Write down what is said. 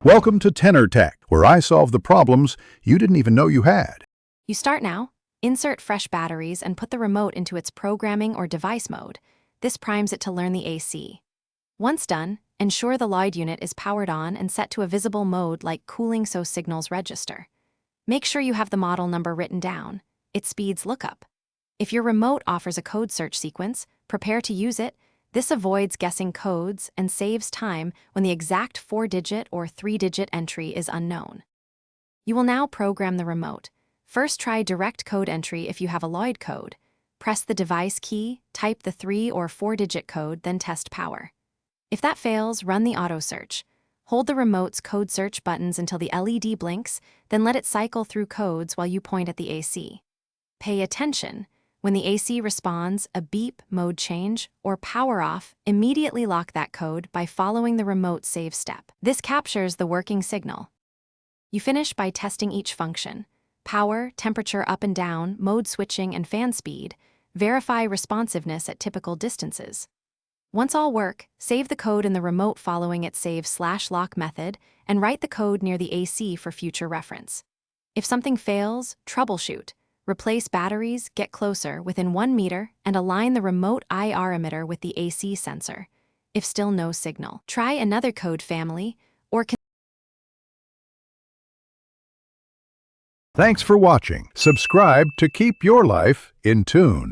Welcome to Tenor Tech, where I solve the problems you didn't even know you had. You start now, insert fresh batteries, and put the remote into its programming or device mode. This primes it to learn the AC. Once done, ensure the Lloyd unit is powered on and set to a visible mode like cooling so signals register. Make sure you have the model number written down. It speeds lookup. If your remote offers a code search sequence, prepare to use it. This avoids guessing codes and saves time when the exact 4-digit or 3-digit entry is unknown. You will now program the remote. First, try direct code entry if you have a Lloyd code. Press the device key, type the 3 or 4-digit code, then test power. If that fails, run the auto search. Hold the remote's code search buttons until the LED blinks, then let it cycle through codes while you point at the AC. Pay attention. When the AC responds, a beep, mode change, or power off, immediately lock that code by following the remote save step. This captures the working signal. You finish by testing each function: power, temperature up and down, mode switching, and fan speed. Verify responsiveness at typical distances. Once all work, save the code in the remote following its save/lock method and write the code near the AC for future reference. If something fails, troubleshoot. Replace batteries, get closer within 1 meter, and align the remote IR emitter with the AC sensor. If still no signal, try another code family or Thanks for watching. Subscribe to keep your life in tune.